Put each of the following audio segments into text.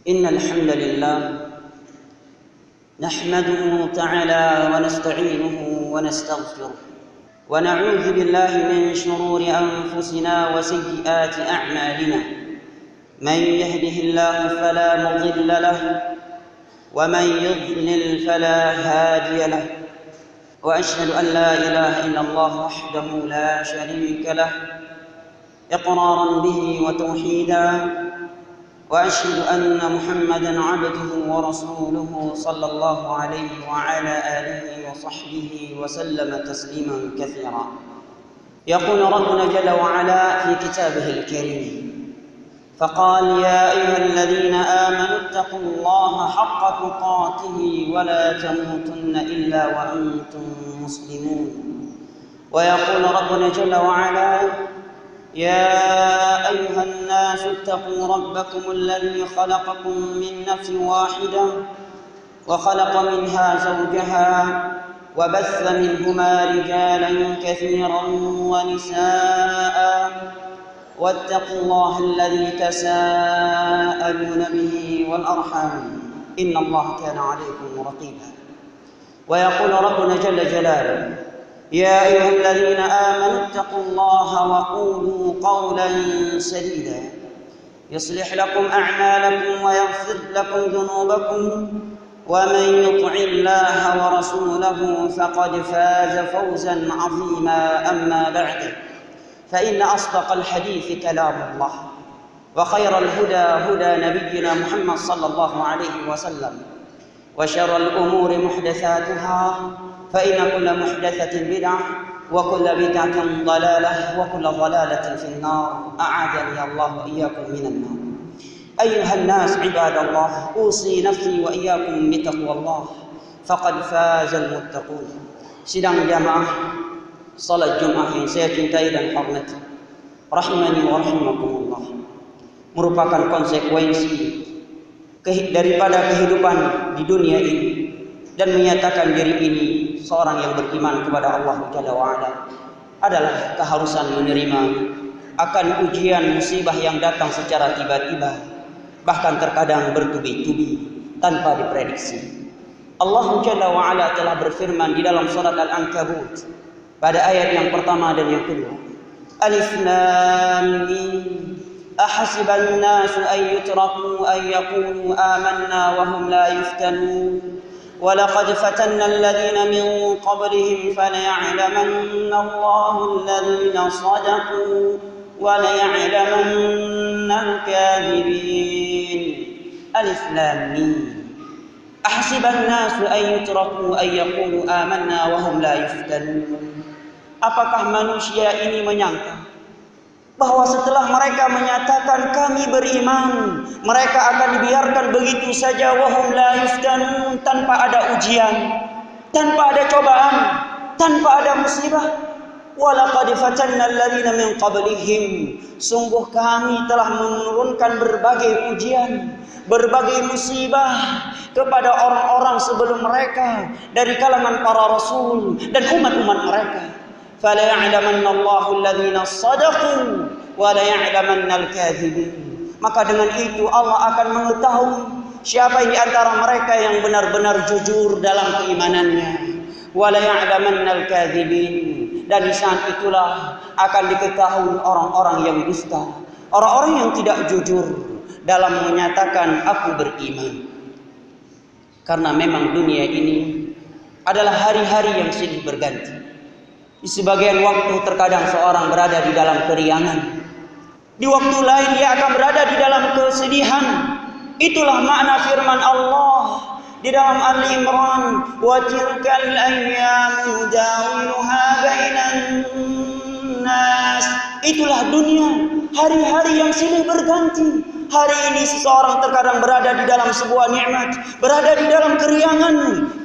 إن الحمد لله نحمده تعالى ونستعينه ونستغفره ونعوذ بالله من شرور أنفسنا وسيئات أعمالنا. من يهده الله فلا مضل له ومن يضلل فلا هادي له، وأشهد أن لا إله إلا الله وحده لا شريك له إقرارا به وتوحيدا، وأشهد أن محمدا عبده ورسوله صلى الله عليه وعلى آله وصحبه وسلم تسليما كثيرا. يقول ربنا جل وعلا في كتابه الكريم فقال: يا أيها الذين آمنوا اتقوا الله حق تقاته ولا تموتن إلا وأنتم مسلمون. ويقول ربنا جل وعلا: يا أيها الناس اتقوا ربكم الذي خلقكم من نفس واحدة وخلق منها زوجها وبث منهما رجالا كثيرا ونساء واتقوا الله الذي تساءلون به والأرحام إن الله كان عليكم رقيبا. ويقول ربنا جل جلاله: يا أيها الذين آمنوا اتقوا الله وقولوا قولا سديدا يصلح لكم أعمالكم ويغفر لكم ذنوبكم ومن يطع الله ورسوله فقد فاز فوزا عظيما. أما بعد، فإن أصدق الحديث كلام الله، وخير الهدى هدى نبينا محمد صلى الله عليه وسلم، وشر الأمور محدثاتها فإن كل محدثة بدعة وكل بدعة ضلالة وكل ضلالة في النار. أعاذني الله وإياكم من النار. أيها الناس عباد الله، أوصي نفسي وإياكم بتقوى الله فقد فاز المتقون. Sidang jamaah salat Jumat yang saya cintai dan hormati, rahimani wa rahimakumullah, merupakan konsekuensi daripada kehidupan di dunia ini, dan menyatakan diri ini seorang yang beriman kepada Allah Jalla wa'ala adalah keharusan menerima akan ujian musibah yang datang secara tiba-tiba, bahkan terkadang bertubi-tubi tanpa diprediksi. Allah Jalla wa'ala telah berfirman di dalam surat Al-Ankabut pada ayat yang pertama dan yang kedua: Alif Lam Mim ahasiban nasu an yutraku an yaqulu amanna wa hum la yuftanun وَلَقَدْ فَتَنَّا الَّذِينَ مِنْ قَبْلِهِمْ فَلَيَعْلَمَنَّ اللَّهُ الَّذِينَ صَدَقُوا وَلَيَعْلَمَنَّ الْكَاذِبِينَ. ألف لام ميم أحسب الناس أن يتركوا أن يقولوا آمنا وهم لا يفتنون. Apakah manusia ini menyangka bahwa setelah mereka menyatakan kami beriman, mereka akan dibiarkan begitu saja, wahum la yuftanun, tanpa ada ujian, tanpa ada cobaan, tanpa ada musibah? Walaqad fatanna alladziina min qablihim, sungguh kami telah menurunkan berbagai ujian, berbagai musibah kepada orang-orang sebelum mereka dari kalangan para rasul dan umat-umat mereka. Fala ya'lamanna Allahu alladziina shadaqu wa la ya'lamanna al-kadzibin. Maka dengan itu Allah akan mengetahui siapa di antara mereka yang benar-benar jujur dalam keimanannya. Wa la ya'lamanna al-kadzibin. Dan di saat itulah akan diketahui orang-orang yang dusta, orang-orang yang tidak jujur dalam menyatakan aku beriman. Karena memang dunia ini adalah hari-hari yang silih berganti. Di sebagian waktu terkadang seorang berada di dalam keriangan, di waktu lain dia akan berada di dalam kesedihan. Itulah makna firman Allah di dalam Ali Imran, wa tilkal ayyamu nudawiluha bainan nas. Itulah dunia, hari-hari yang silih berganti. Hari ini seseorang terkadang berada di dalam sebuah nikmat, berada di dalam keriangan,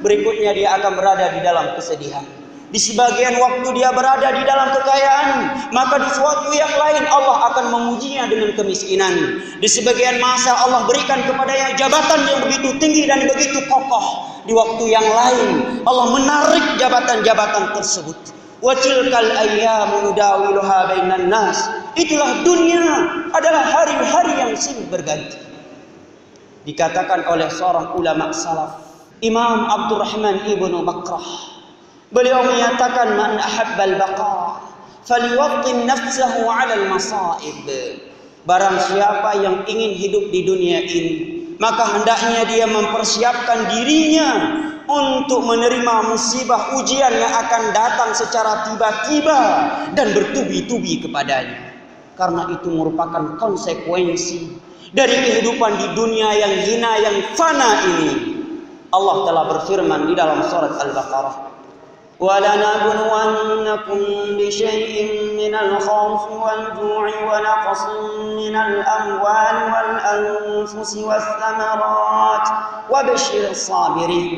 berikutnya dia akan berada di dalam kesedihan. Di sebagian waktu dia berada di dalam kekayaan, maka di suatu yang lain Allah akan mengujinya dengan kemiskinan. Di sebagian masa Allah berikan kepadanya jabatan yang begitu tinggi dan begitu kokoh. Di waktu yang lain Allah menarik jabatan-jabatan tersebut. Wa tilkal ayyamu nudawiluha bainan nas. Itulah dunia, adalah hari-hari yang silih berganti. Dikatakan oleh seorang ulama salaf, Imam Abdurrahman ibnu Bakrah, beliau menyatakan, man ahabbal baqa faliwattin nafsahu 'alal masaib. Barang siapa yang ingin hidup di dunia ini, maka hendaknya dia mempersiapkan dirinya untuk menerima musibah ujian yang akan datang secara tiba-tiba dan bertubi-tubi kepadanya. Karena itu merupakan konsekuensi dari kehidupan di dunia yang hina, yang fana ini. Allah telah berfirman di dalam surat Al-Baqarah, وَلَنَبْلُوَنَّكُمْ بِشَيْءٍ مِنَ الْخَوْفِ وَالْجُوعِ وَنَقْصٍ مِنَ الْأَمْوَالِ وَالْأَنفُسِ وَالثَّمَرَاتِ وَبَشِّرِ الصَّابِرِينَ.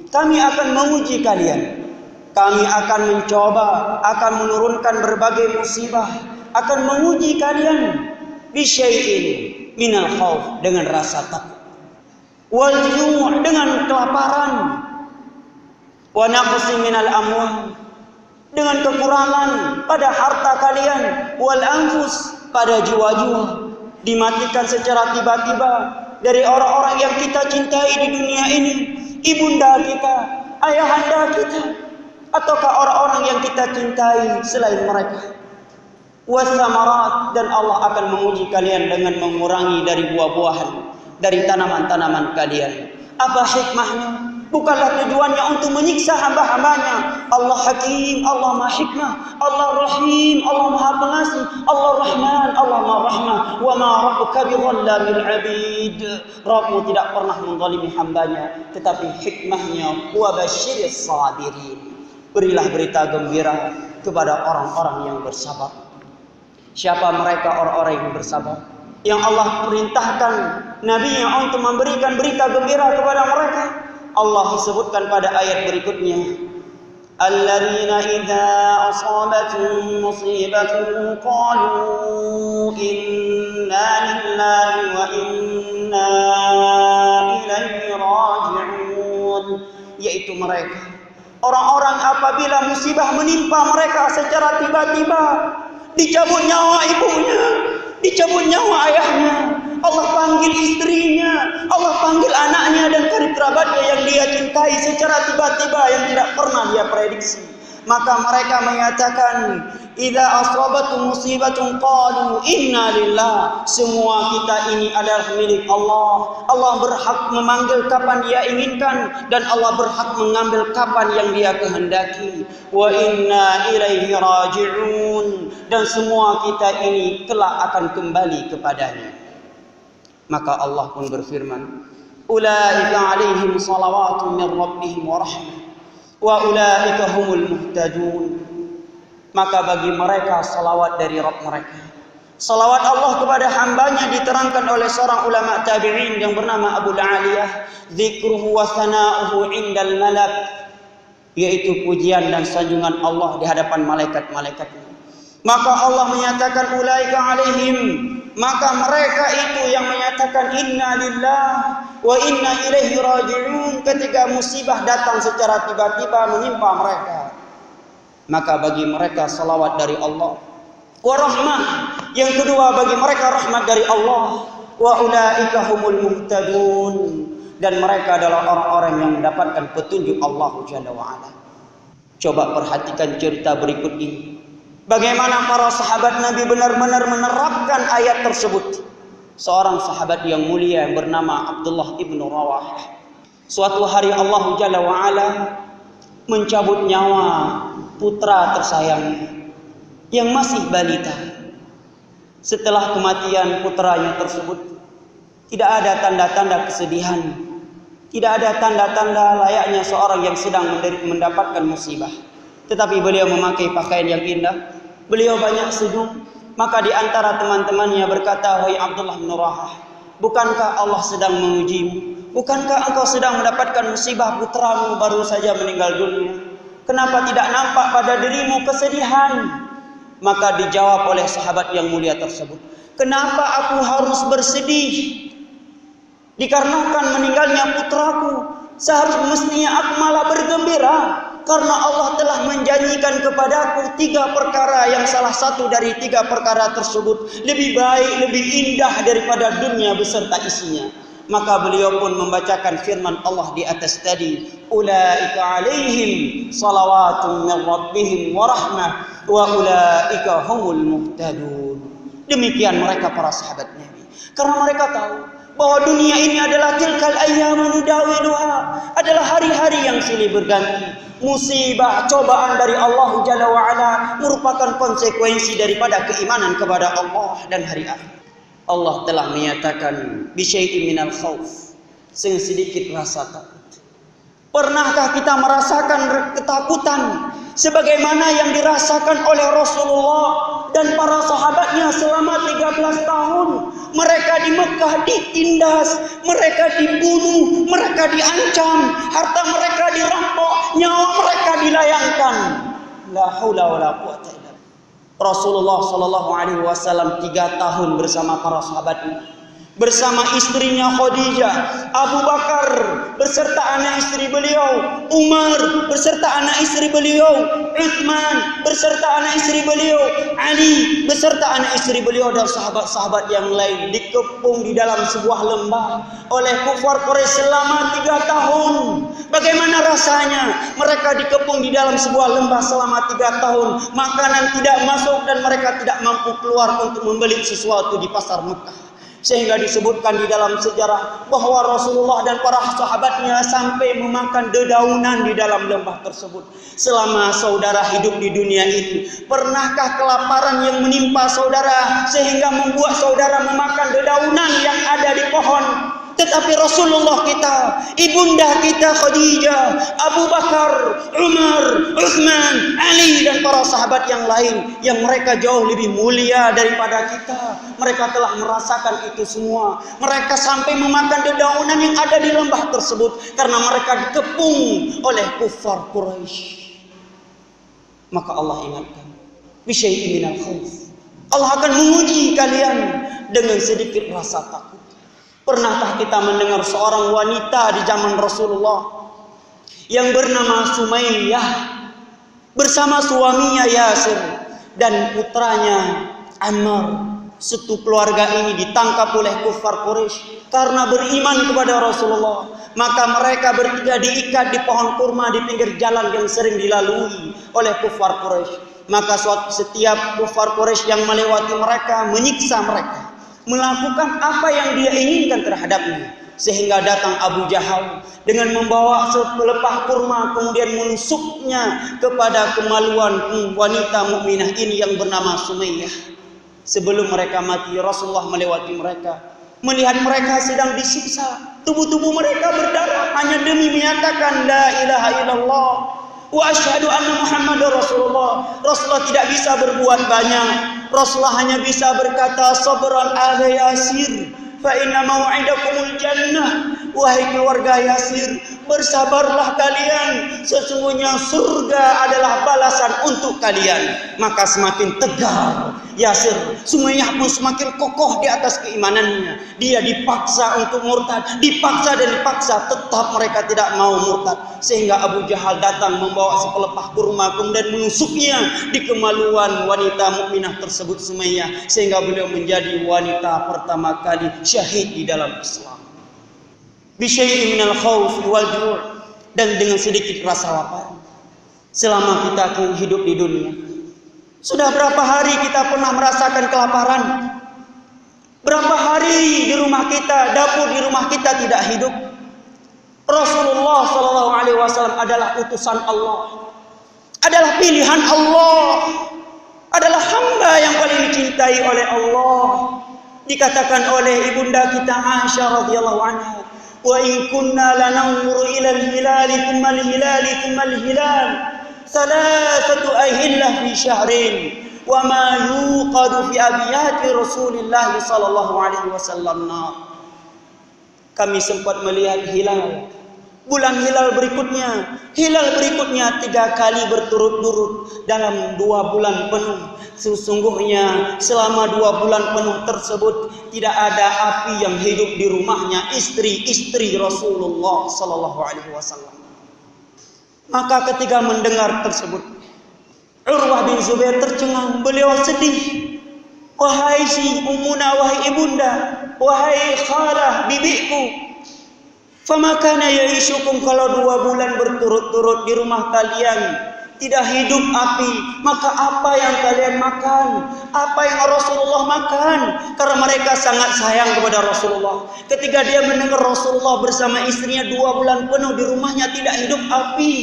Kami akan menguji kalian, kami akan mencoba, akan menurunkan berbagai musibah, akan menguji kalian bisyai'in minal khauf, dengan rasa takut, wal ju' dengan kelaparan, wa naqsin minal amwal, dengan kekurangan pada harta kalian, wal anfus, pada jiwa-jiwa, dimatikan secara tiba-tiba dari orang-orang yang kita cintai di dunia ini, ibunda kita, ayahanda kita, ataukah orang-orang yang kita cintai selain mereka. Wasamarat, dan Allah akan menguji kalian dengan mengurangi dari buah-buahan, dari tanaman-tanaman kalian. Apa hikmahnya? Bukanlah tujuannya untuk menyiksa hamba-hambanya. Allah Hakim, Allah Maha Hikmah, Allah Rahim, Allah Maha Pengasih, Allah Rahman, Allah Maha Rahmah. Wa ma rabbuka bidhallamil 'abid. Rabbmu tidak pernah menzalimi hambanya, tetapi hikmahnya wa basyiris sabirin. Berilah berita gembira kepada orang-orang yang bersabar. Siapa mereka orang-orang yang bersabar? Yang Allah perintahkan Nabi-Nya untuk memberikan berita gembira kepada mereka. Allah sebutkan pada ayat berikutnya, alladzina idza asabatuhum musibatun qalu inna lillahi wa inna ilaihi raji'un. Yaitu mereka, orang-orang apabila musibah menimpa mereka secara tiba-tiba, dicabut nyawa ibunya, dicabut nyawa ayahnya, Allah panggil istrinya, Allah panggil anaknya dan karib kerabatnya yang dia cintai secara tiba-tiba yang tidak pernah dia prediksi. Maka mereka menyatakan, idza asabatu musibatun qalu inna lillah. Semua kita ini adalah milik Allah. Allah berhak memanggil kapan dia inginkan, dan Allah berhak mengambil kapan yang dia kehendaki. Wa inna ilaihi raji'un. Dan semua kita ini kelak akan kembali kepadanya. Maka Allah pun berfirman, ulaika alaihim salawatun min rabbihim wa rahmah wa ulaika humul muhtadun. Maka bagi mereka salawat dari Rabb mereka. Salawat Allah kepada hambanya diterangkan oleh seorang ulama tabi'in yang bernama Abu Aliyah, dzikruhu wa sana'uhu indal malak, yaitu pujian dan sanjungan Allah di hadapan malaikat-malaikatnya. Maka Allah menyatakan ulaika alaihim, maka mereka itu yang menyatakan inna lillah wa inna ilaihi raji'un ketika musibah datang secara tiba-tiba menimpa mereka. Maka bagi mereka salawat dari Allah. Wa rahmah, yang kedua bagi mereka rahmat dari Allah. Wa ulaika humul muhtadun, dan mereka adalah orang-orang yang mendapatkan petunjuk Allah Jalla wa Ala. Coba perhatikan cerita berikut ini. Bagaimana para sahabat Nabi benar-benar menerapkan ayat tersebut. Seorang sahabat yang mulia yang bernama Abdullah ibnu Rawahah. Suatu hari Allah Jalla wa Ala mencabut nyawa putra tersayangnya yang masih balita. Setelah kematian putranya tersebut, tidak ada tanda-tanda kesedihan, tidak ada tanda-tanda layaknya seorang yang sedang mendapatkan musibah. Tetapi beliau memakai pakaian yang indah, beliau banyak senyum. Maka di antara teman-temannya berkata, wahai Abdullah bin Rawahah, bukankah Allah sedang mengujimu? Bukankah engkau sedang mendapatkan musibah putramu baru saja meninggal dunia? Kenapa tidak nampak pada dirimu kesedihan? Maka dijawab oleh sahabat yang mulia tersebut, kenapa aku harus bersedih dikarenakan meninggalnya putraku? Seharusnya aku malah bergembira, karena Allah telah menjanjikan kepadaku 3 perkara yang salah satu dari 3 perkara tersebut lebih baik, lebih indah daripada dunia beserta isinya. Maka beliau pun membacakan firman Allah di atas tadi, ulaika alaihim salawatun min rabbihim wa rahmah wa ulaika humul muhtadun. Demikian mereka para sahabat Nabi. Karena mereka tahu bahwa dunia ini adalah tilkal ayyamu nudawiluha, adalah hari-hari yang silih berganti. Musibah, cobaan dari Allah Jalla wa'ala merupakan konsekuensi daripada keimanan kepada Allah dan hari akhir. Allah telah menyatakan bisyai'in minal khauf, sedikit rasa takut. Pernahkah kita merasakan ketakutan sebagaimana yang dirasakan oleh Rasulullah dan para sahabatnya selama 13 tahun? Mereka di Mekah ditindas, mereka dibunuh, mereka diancam, harta mereka dirampok, nyawa mereka dilayangkan. La haula wala quwwata illa billah. Rasulullah sallallahu alaihi wasallam 3 tahun bersama para sahabatnya, bersama istrinya Khadijah, Abu Bakar beserta anak istri beliau, Umar beserta anak istri beliau, Utsman beserta anak istri beliau, Ali beserta anak istri beliau dan sahabat-sahabat yang lain dikepung di dalam sebuah lembah oleh kufar Quraisy selama 3 tahun. Bagaimana rasanya mereka dikepung di dalam sebuah lembah selama 3 tahun, makanan tidak masuk dan mereka tidak mampu keluar untuk membeli sesuatu di pasar Mekah. Sehingga disebutkan di dalam sejarah bahwa Rasulullah dan para sahabatnya sampai memakan dedaunan di dalam lembah tersebut. Selama saudara hidup di dunia ini, pernahkah kelaparan yang menimpa saudara sehingga membuat saudara memakan dedaunan yang ada di pohon? Tetapi Rasulullah kita, ibunda kita Khadijah, Abu Bakar, Umar, Utsman, Ali dan para sahabat yang lain yang mereka jauh lebih mulia daripada kita, mereka telah merasakan itu semua. Mereka sampai memakan dedaunan yang ada di lembah tersebut karena mereka dikepung oleh kufar Quraisy. Maka Allah ingatkan, bisyai'in minal khauf. Allah akan menguji kalian dengan sedikit rasa takut. Pernahkah kita mendengar seorang wanita di zaman Rasulullah yang bernama Sumayyah bersama suaminya Yasir dan putranya Ammar? Satu keluarga ini ditangkap oleh kufar Quraisy karena beriman kepada Rasulullah. Maka mereka bertiga diikat di pohon kurma di pinggir jalan yang sering dilalui oleh kufar Quraisy. Maka setiap kufar Quraisy yang melewati mereka menyiksa mereka, melakukan apa yang dia inginkan terhadapnya. Sehingga datang Abu Jahal dengan membawa sepelepah kurma, kemudian menusuknya kepada kemaluan wanita mukminah ini yang bernama Sumayyah. Sebelum mereka mati, Rasulullah melewati mereka, melihat mereka sedang disiksa, tubuh-tubuh mereka berdarah hanya demi menyatakan la ilaha illallah wa asyhadu anna Muhammadar Rasulullah. Rasulullah tidak bisa berbuat banyak. Rasulullah hanya bisa berkata, sabran ala Yasir fa inna mau'idakumul jannah. Wahai keluarga Yasir, bersabarlah kalian, sesungguhnya surga adalah balasan untuk kalian. Maka semakin tegar Yasir, Sumayyah pun semakin kokoh di atas keimanannya. Dia dipaksa untuk murtad, dipaksa dan dipaksa, tetap mereka tidak mau murtad. Sehingga Abu Jahal datang membawa sepelepah kurma, kemudian menusuknya di kemaluan wanita mukminah tersebut Sumayyah, sehingga beliau menjadi wanita pertama kali syahid di dalam Islam. Bisyai'in minal khawf wal ju', dan dengan sedikit rasa lapar. Selama kita hidup di dunia, sudah berapa hari kita pernah merasakan kelaparan? Berapa hari di rumah kita, dapur di rumah kita tidak hidup? Rasulullah sallallahu alaihi wasallam adalah utusan Allah, adalah pilihan Allah, adalah hamba yang paling dicintai oleh Allah. Dikatakan oleh ibunda kita Aisyah radhiyallahu anha, wa in kunna lananzuru ila al-hilali thumma al-hilali thumma al-hilal thalathatu ahillah fi syahrin wa ma yuqadu fi abiyati Rasulillah sallallahu alaihi wasallam. Kami sempat melihat hilal, bulan hilal berikutnya 3 kali berturut-turut dalam 2 bulan penuh. Sesungguhnya selama 2 bulan penuh tersebut tidak ada api yang hidup di rumahnya istri-istri Rasulullah sallallahu alaihi wasallam. Maka ketika mendengar tersebut, Urwah bin Zubair tercengang, beliau sedih. Wahai si ummuna, wahai ibunda, wahai khalah bibiku, famakana ya'ishukum, kalau 2 bulan berturut-turut di rumah kalian tidak hidup api, maka apa yang kalian makan? Apa yang Rasulullah makan? Karena mereka sangat sayang kepada Rasulullah. Ketika dia mendengar Rasulullah bersama istrinya 2 bulan penuh di rumahnya tidak hidup api,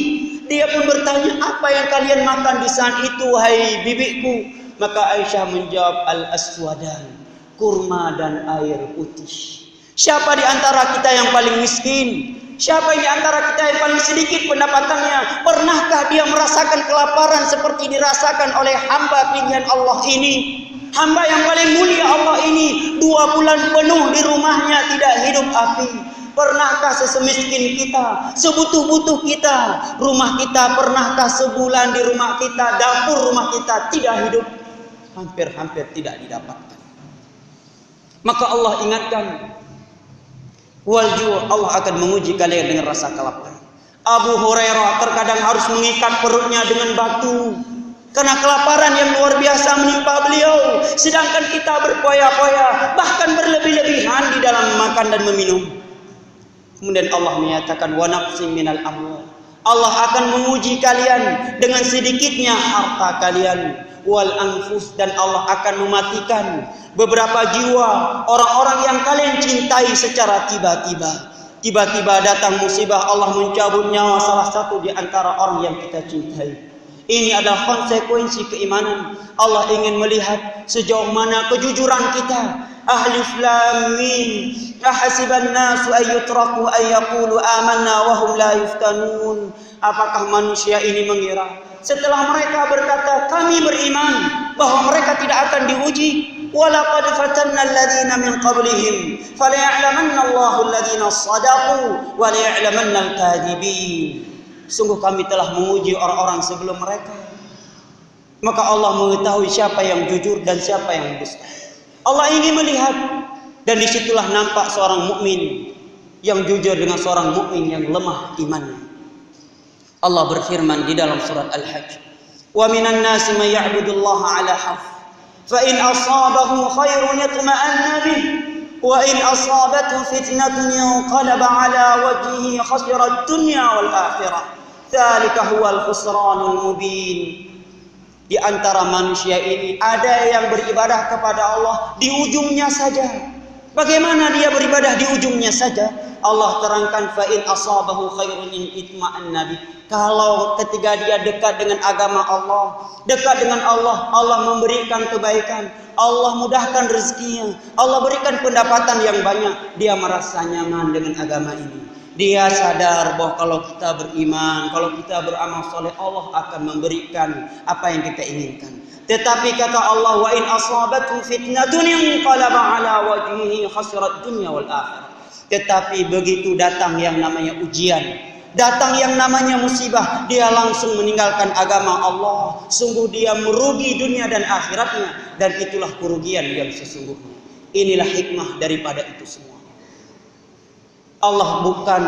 dia pun bertanya, apa yang kalian makan di saat itu, wahai bibiku? Maka Aisyah menjawab, al-aswadan, kurma dan air putih. Siapa di antara kita yang paling miskin? Siapa di antara kita yang paling sedikit pendapatannya? Pernahkah dia merasakan kelaparan seperti dirasakan oleh hamba pilihan Allah ini? Hamba yang paling mulia Allah ini 2 bulan penuh di rumahnya tidak hidup api. Pernahkah sesemiskin kita, sebutuh-butuh kita, rumah kita, pernahkah sebulan di rumah kita, dapur rumah kita tidak hidup? Hampir-hampir tidak didapatkan. Maka Allah ingatkan, walju, Allah akan menguji kalian dengan rasa kelaparan. Abu Hurairah terkadang harus mengikat perutnya dengan batu karena kelaparan yang luar biasa menimpa beliau. Sedangkan kita berpoya-poya, bahkan berlebih-lebihan di dalam makan dan meminum. Kemudian Allah menyatakan, wa naqsim minal amwal, Allah akan menguji kalian dengan sedikitnya harta kalian, wal anfus, dan Allah akan mematikan beberapa jiwa orang-orang yang kalian cintai secara tiba-tiba. Tiba-tiba datang musibah, Allah mencabut nyawa salah satu di antara orang yang kita cintai. Ini adalah konsekuensi keimanan. Allah ingin melihat sejauh mana kejujuran kita. Alif lam mim, ahasiban nasu ay yutraku ay yaqulu amanna wa hum la yuftanun. Apakah manusia ini mengira setelah mereka berkata kami beriman bahwa mereka tidak akan diuji? Walaqad fatanna alladhina min qablihim falaya'lamanna Allahu alladhina shadaqu wa laya'lamanna al-kadhibin. Sungguh kami telah menguji orang-orang sebelum mereka, maka Allah mengetahui siapa yang jujur dan siapa yang dusta. Allah ingin melihat, dan disitulah nampak seorang mukmin yang jujur dengan seorang mukmin yang lemah imannya. Allah berfirman di dalam surat Al-Hajj, wa minan nasi may ya'budullaha 'ala harf, fa in asabahu khairun yatma'anna bih, wa in asabathu fitnatun yanqalaba 'ala wajhihi khasira ad-dunya wal akhirah. Dzalika huwal khusranul mubin. Di antara manusia ini ada yang beribadah kepada Allah di ujungnya saja. Bagaimana dia beribadah di ujungnya saja? Allah terangkan, fa in asabahu khairun itma'anna bih. Kalau ketika dia dekat dengan agama Allah, dekat dengan Allah, Allah memberikan kebaikan, Allah mudahkan rezekinya, Allah berikan pendapatan yang banyak, dia merasa nyaman dengan agama ini. Dia sadar bahwa kalau kita beriman, kalau kita beramal soleh, Allah akan memberikan apa yang kita inginkan. Tetapi kata Allah, wa in asabathu fitnatun yanqalaba 'ala wajhihi khasirat dunya wal akhirah. Tetapi begitu datang yang namanya ujian, datang yang namanya musibah, dia langsung meninggalkan agama Allah. Sungguh dia merugi dunia dan akhiratnya, dan itulah kerugian yang sesungguhnya. Inilah hikmah daripada itu semua. Allah bukan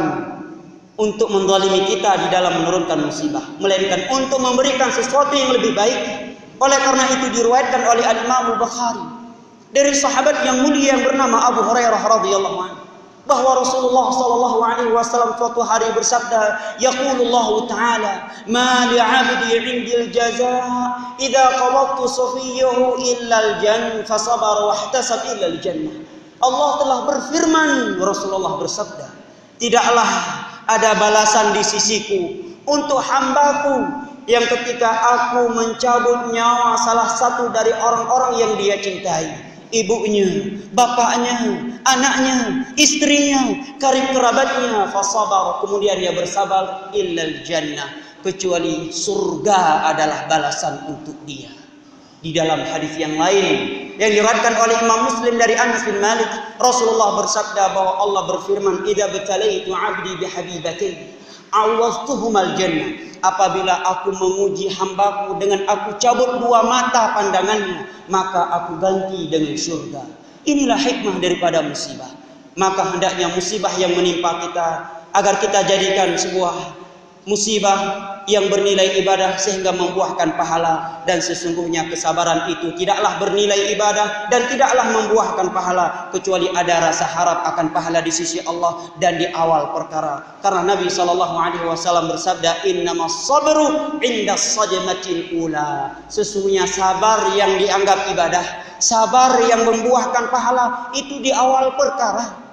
untuk menzalimi kita di dalam menurunkan musibah, melainkan untuk memberikan sesuatu yang lebih baik. Oleh karena itu diriwayatkan oleh Al-Imam Bukhari dari sahabat yang mulia yang bernama Abu Hurairah radhiyallahu anhu bahwa Rasulullah sallallahu alaihi wasallam suatu hari bersabda, yaqulullahu ta'ala, ma li'abdi 'indil jazaa idza qawadtu safiyahu illa al-jannah fa sabara wa ihtasab illa al-jannah. Allah telah berfirman, Rasulullah bersabda, tidaklah ada balasan di sisiku untuk hambaku yang ketika aku mencabut nyawa salah satu dari orang-orang yang dia cintai, ibunya, bapaknya, anaknya, istrinya, karib kerabatnya, fasabar, kemudian dia bersabar, illal jannah, kecuali surga adalah balasan untuk dia. Di dalam hadis yang lain yang diriwayatkan oleh Imam Muslim dari Anas bin Malik, Rasulullah bersabda bahwa Allah berfirman, idza batalaitu 'abdi bihabibatin awwaztuhumal jannah. Apabila aku menguji hambaku dengan aku cabut 2 mata pandangannya, maka aku ganti dengan surga. Inilah hikmah daripada musibah. Maka hendaknya musibah yang menimpa kita agar kita jadikan sebuah musibah yang bernilai ibadah sehingga membuahkan pahala, dan sesungguhnya kesabaran itu tidaklah bernilai ibadah dan tidaklah membuahkan pahala kecuali ada rasa harap akan pahala di sisi Allah dan di awal perkara. Karena Nabi SAW bersabda, innamas sabru indas sadmatil ula. Sesungguhnya sabar yang dianggap ibadah, sabar yang membuahkan pahala itu di awal perkara.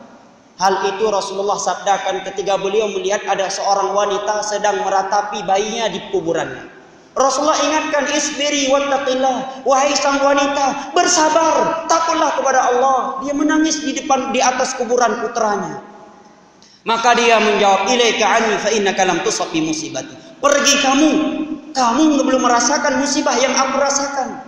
Hal itu Rasulullah sabdakan ketika beliau melihat ada seorang wanita sedang meratapi bayinya di kuburannya. Rasulullah ingatkan, isbiri wattaqillah, wahai sang wanita, bersabar, takutlah kepada Allah. Dia menangis di atas kuburan putranya. Maka dia menjawab, ilaika anni fa innaka lam tusab bi musibati. Pergi kamu belum merasakan musibah yang aku rasakan.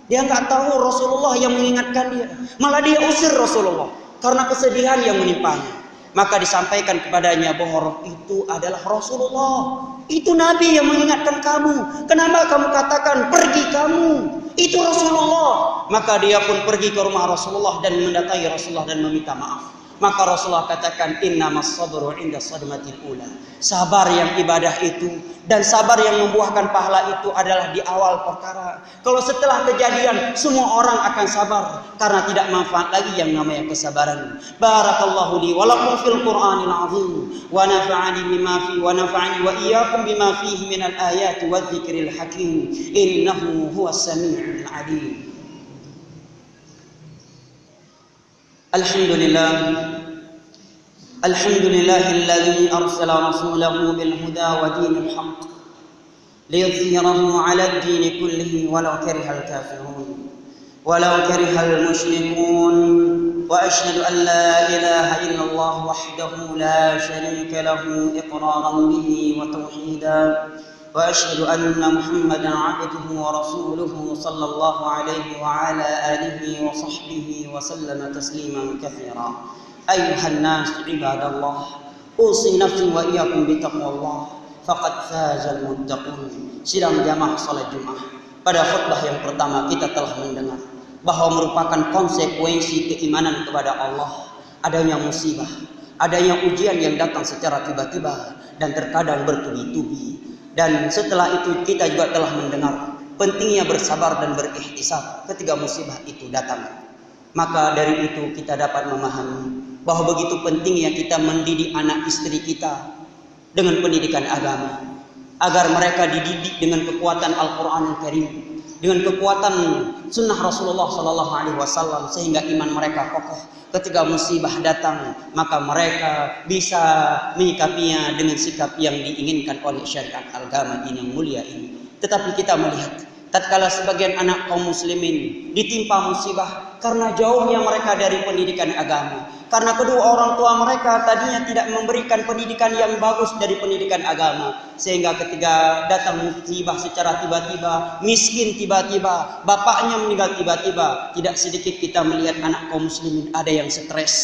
Dia enggak tahu Rasulullah yang mengingatkan dia, malah dia usir Rasulullah karena kesedihan yang menimpanya. Maka disampaikan kepadanya bahwa roh itu adalah Rasulullah. Itu Nabi yang mengingatkan kamu. Kenapa kamu katakan pergi kamu? Itu Rasulullah. Maka dia pun pergi ke rumah Rasulullah dan mendatangi Rasulullah dan meminta maaf. Maka Rasulullah katakan, innamas sabru inda sadmatil ula. Sabar yang ibadah itu dan sabar yang membuahkan pahala itu adalah di awal perkara. Kalau setelah kejadian, semua orang akan sabar karena tidak manfaat lagi yang namanya kesabaran. Barakallahu li wa lakum fil Qur'anil azim wa nafa'ani wa iyyakum bima fihi minal ayati wadh-dhikril hakim. Innahu huwas sami'ul 'alim. Alhamdulillahilladzi arsala rasulahu bil huda wa dinil haqq liyudhhirahu 'ala ad-din kullihi walau karihal kafirun walau karihal musyrikun wa asyhadu an la ilaha illallah wahdahu la syarika lahu iqraran bihi wa tauhidan wa asyhadu anna Muhammadan 'abduhu wa rasuluhu sallallahu alaihi wa ala alihi wa sahbihi wa sallama tasliman katsira. Ayuhan nas ibadallah, usi nafsi wa iyyakum bitaqwallah faqad fazal muttaqun. Sidang jamaah salat Jumat, pada khutbah yang pertama kita telah mendengar bahwa merupakan konsekuensi keimanan kepada Allah adanya musibah, adanya ujian yang datang secara tiba-tiba dan terkadang bertubi-tubi. Dan setelah itu kita juga telah mendengar pentingnya bersabar dan berikhtisab ketika musibah itu datang. Maka dari itu kita dapat memahami bahwa begitu pentingnya kita mendidik anak istri kita dengan pendidikan agama, agar mereka dididik dengan kekuatan Al-Quranul Karim, dengan kekuatan sunnah Rasulullah SAW, sehingga iman mereka kokoh. Ketika musibah datang, maka mereka bisa menyikapinya dengan sikap yang diinginkan oleh syariat agama ini yang mulia ini. Tetapi kita melihat, tatkala sebagian anak kaum muslimin ditimpa musibah karena jauhnya mereka dari pendidikan agama, karena kedua orang tua mereka tadinya tidak memberikan pendidikan yang bagus dari pendidikan agama, sehingga ketika datang musibah secara tiba-tiba, miskin tiba-tiba, bapaknya meninggal tiba-tiba, tidak sedikit kita melihat anak kaum muslimin ada yang stres,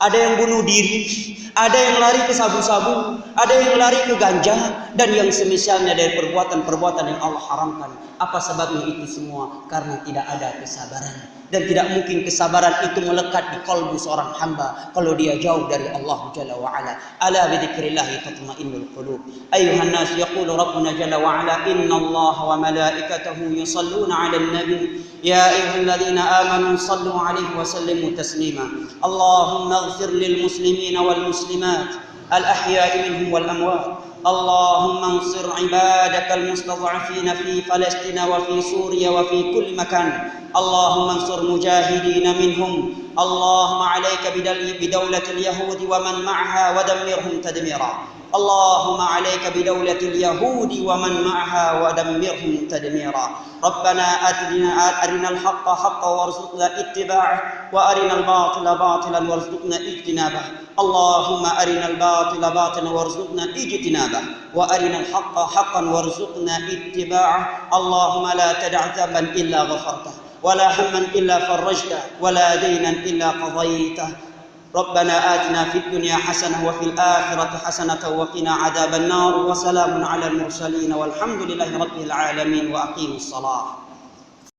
ada yang bunuh diri, ada yang lari ke sabu-sabu, ada yang lari ke ganja, dan yang semisalnya dari perbuatan-perbuatan yang Allah haramkan. Apa sebabnya itu semua? Karena tidak ada kesabaran. Dan tidak mungkin kesabaran itu melekat di kalbu seorang hamba kalau dia jauh dari Allah Jalla wa Ala. Ala bi dzikrillahi tatma'innul qulub. Ayuhan nas, yaqulu rabbuna Jalla wa Ala, innallaha wa malaikatahu yusalluna 'alan nabi ya ayyuhalladzina amanu sallu 'alaihi wa sallimu taslima. Allahumma ighfir lil muslimina wal muslimat al ahya'i minhum wal amwat. اللهم انصر عبادك المستضعفين في فلسطين وفي سوريا وفي كل مكان. اللهم انصر مجاهدين منهم. اللهم عليك بدولة اليهود ومن معها ودمرهم تدميرا. اللهم عليك بدولة اليهود ومن معها ودمرهم تدميرا. ربنا أرنا الحق حقا وارزقنا اتباعه وأرنا الباطل باطلا وارزقنا اجتنابه. اللهم أرنا الباطل باطلا وارزقنا اجتنابه وأرنا الحق حقا وارزقنا اتباعه. اللهم لا تدع ذنبا إلا غفرته ولا هما إلا فرجته ولا دينا إلا قضيته. ربنا آتنا في الدنيا حسنة وفي الآخرة حسنة وقنا عذاب النار. وسلام على المرسلين والحمد لله رب العالمين وأقيموا الصلاة.